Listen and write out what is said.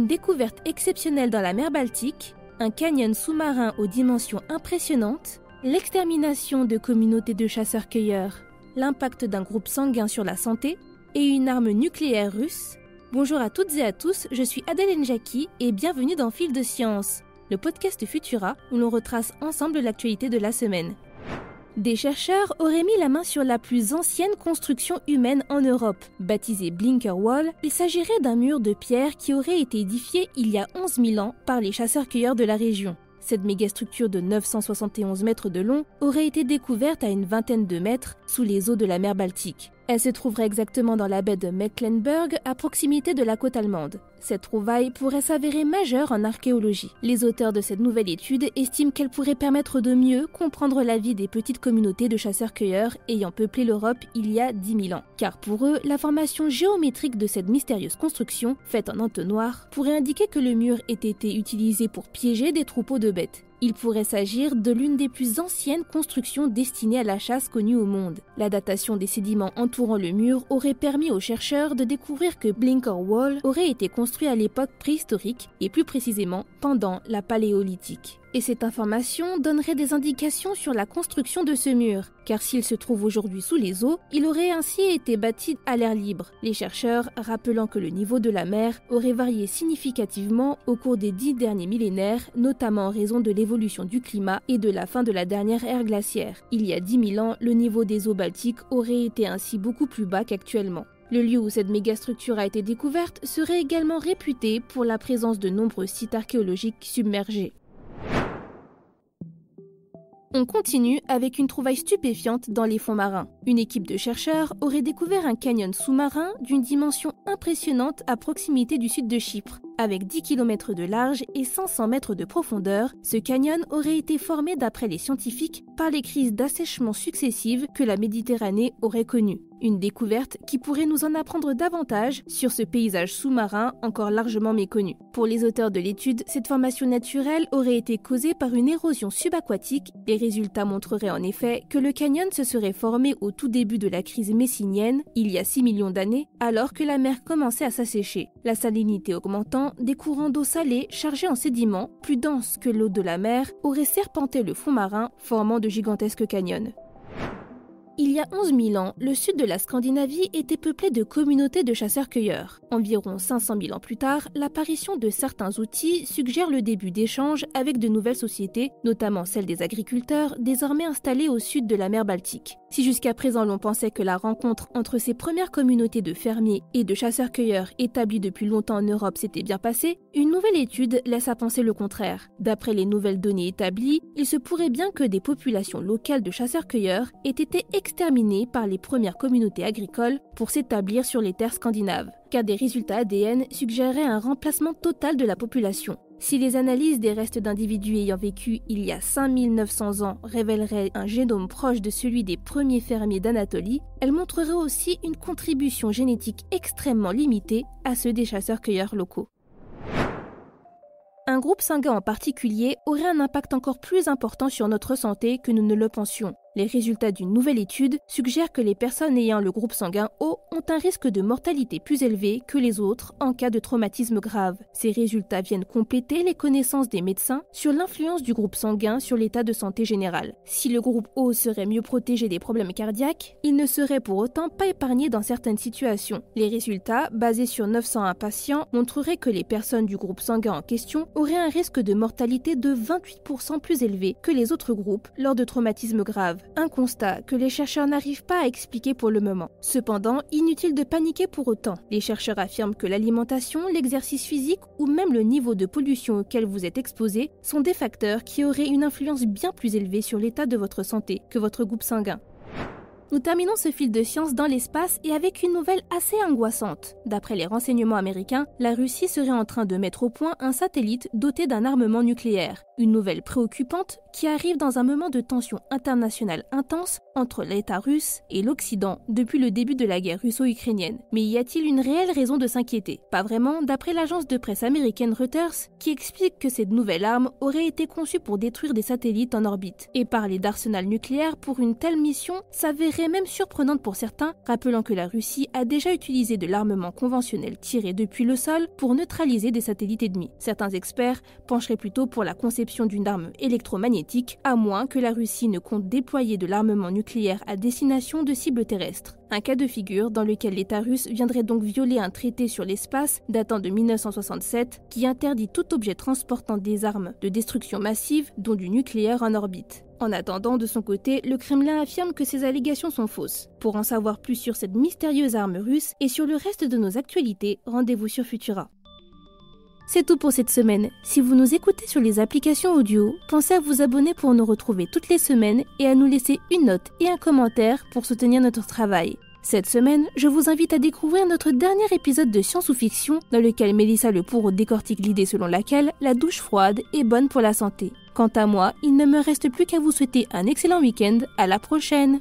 Une découverte exceptionnelle dans la mer Baltique, un canyon sous-marin aux dimensions impressionnantes, l'extermination de communautés de chasseurs-cueilleurs, l'impact d'un groupe sanguin sur la santé et une arme nucléaire russe. Bonjour à toutes et à tous, je suis Adèle Njaki et bienvenue dans Fil de Science, le podcast Futura où l'on retrace ensemble l'actualité de la semaine. Des chercheurs auraient mis la main sur la plus ancienne construction humaine en Europe. Baptisée Blinker Wall, il s'agirait d'un mur de pierre qui aurait été édifié il y a 11 000 ans par les chasseurs-cueilleurs de la région. Cette mégastructure de 971 mètres de long aurait été découverte à une vingtaine de mètres sous les eaux de la mer Baltique. Elle se trouverait exactement dans la baie de Mecklenburg, à proximité de la côte allemande. Cette trouvaille pourrait s'avérer majeure en archéologie. Les auteurs de cette nouvelle étude estiment qu'elle pourrait permettre de mieux comprendre la vie des petites communautés de chasseurs-cueilleurs ayant peuplé l'Europe il y a 10 000 ans. Car pour eux, la formation géométrique de cette mystérieuse construction, faite en entonnoir, pourrait indiquer que le mur ait été utilisé pour piéger des troupeaux de bêtes. Il pourrait s'agir de l'une des plus anciennes constructions destinées à la chasse connues au monde. La datation des sédiments entourant le mur aurait permis aux chercheurs de découvrir que Blinker Wall aurait été construit à l'époque préhistorique et plus précisément pendant la Paléolithique. Et cette information donnerait des indications sur la construction de ce mur, car s'il se trouve aujourd'hui sous les eaux, il aurait ainsi été bâti à l'air libre. Les chercheurs rappelant que le niveau de la mer aurait varié significativement au cours des 10 derniers millénaires, notamment en raison de l'évolution du climat et de la fin de la dernière ère glaciaire. Il y a 10 000 ans, le niveau des eaux baltiques aurait été ainsi beaucoup plus bas qu'actuellement. Le lieu où cette mégastructure a été découverte serait également réputé pour la présence de nombreux sites archéologiques submergés. On continue avec une trouvaille stupéfiante dans les fonds marins. Une équipe de chercheurs aurait découvert un canyon sous-marin d'une dimension impressionnante à proximité du sud de Chypre. Avec 10 km de large et 500 mètres de profondeur, ce canyon aurait été formé d'après les scientifiques par les crises d'assèchement successives que la Méditerranée aurait connues. Une découverte qui pourrait nous en apprendre davantage sur ce paysage sous-marin encore largement méconnu. Pour les auteurs de l'étude, cette formation naturelle aurait été causée par une érosion subaquatique. Les résultats montreraient en effet que le canyon se serait formé au tout début de la crise messinienne, il y a 6 millions d'années, alors que la mer commençait à s'assécher. La salinité augmentant, des courants d'eau salée chargés en sédiments, plus denses que l'eau de la mer, auraient serpenté le fond marin, formant de gigantesques canyons. Il y a 11 000 ans, le sud de la Scandinavie était peuplé de communautés de chasseurs-cueilleurs. Environ 500 000 ans plus tard, l'apparition de certains outils suggère le début d'échanges avec de nouvelles sociétés, notamment celles des agriculteurs, désormais installés au sud de la mer Baltique. Si jusqu'à présent l'on pensait que la rencontre entre ces premières communautés de fermiers et de chasseurs-cueilleurs établies depuis longtemps en Europe s'était bien passée, une nouvelle étude laisse à penser le contraire. D'après les nouvelles données établies, il se pourrait bien que des populations locales de chasseurs-cueilleurs aient été exterminées par les premières communautés agricoles pour s'établir sur les terres scandinaves, car des résultats ADN suggéraient un remplacement total de la population. Si les analyses des restes d'individus ayant vécu il y a 5900 ans révéleraient un génome proche de celui des premiers fermiers d'Anatolie, elles montreraient aussi une contribution génétique extrêmement limitée à ceux des chasseurs-cueilleurs locaux. Un groupe sanguin en particulier aurait un impact encore plus important sur notre santé que nous ne le pensions. Les résultats d'une nouvelle étude suggèrent que les personnes ayant le groupe sanguin O ont un risque de mortalité plus élevé que les autres en cas de traumatisme grave. Ces résultats viennent compléter les connaissances des médecins sur l'influence du groupe sanguin sur l'état de santé général. Si le groupe O serait mieux protégé des problèmes cardiaques, il ne serait pour autant pas épargné dans certaines situations. Les résultats, basés sur 901 patients, montreraient que les personnes du groupe sanguin en question auraient un risque de mortalité de 28% plus élevé que les autres groupes lors de traumatismes graves. Un constat que les chercheurs n'arrivent pas à expliquer pour le moment. Cependant, inutile de paniquer pour autant. Les chercheurs affirment que l'alimentation, l'exercice physique ou même le niveau de pollution auquel vous êtes exposé sont des facteurs qui auraient une influence bien plus élevée sur l'état de votre santé que votre groupe sanguin. Nous terminons ce fil de science dans l'espace et avec une nouvelle assez angoissante. D'après les renseignements américains, la Russie serait en train de mettre au point un satellite doté d'un armement nucléaire. Une nouvelle préoccupante qui arrive dans un moment de tension internationale intense entre l'État russe et l'Occident depuis le début de la guerre russo-ukrainienne. Mais y a-t-il une réelle raison de s'inquiéter? Pas vraiment, d'après l'agence de presse américaine Reuters, qui explique que cette nouvelle arme aurait été conçue pour détruire des satellites en orbite. Et parler d'arsenal nucléaire pour une telle mission s'avérerait paraît même surprenante pour certains, rappelant que la Russie a déjà utilisé de l'armement conventionnel tiré depuis le sol pour neutraliser des satellites ennemis. Certains experts pencheraient plutôt pour la conception d'une arme électromagnétique, à moins que la Russie ne compte déployer de l'armement nucléaire à destination de cibles terrestres. Un cas de figure dans lequel l'État russe viendrait donc violer un traité sur l'espace datant de 1967 qui interdit tout objet transportant des armes de destruction massive, dont du nucléaire en orbite. En attendant, de son côté, le Kremlin affirme que ces allégations sont fausses. Pour en savoir plus sur cette mystérieuse arme russe et sur le reste de nos actualités, rendez-vous sur Futura. C'est tout pour cette semaine. Si vous nous écoutez sur les applications audio, pensez à vous abonner pour nous retrouver toutes les semaines et à nous laisser une note et un commentaire pour soutenir notre travail. Cette semaine, je vous invite à découvrir notre dernier épisode de Science ou Fiction, dans lequel Mélissa Le Pourreau décortique l'idée selon laquelle la douche froide est bonne pour la santé. Quant à moi, il ne me reste plus qu'à vous souhaiter un excellent week-end. À la prochaine!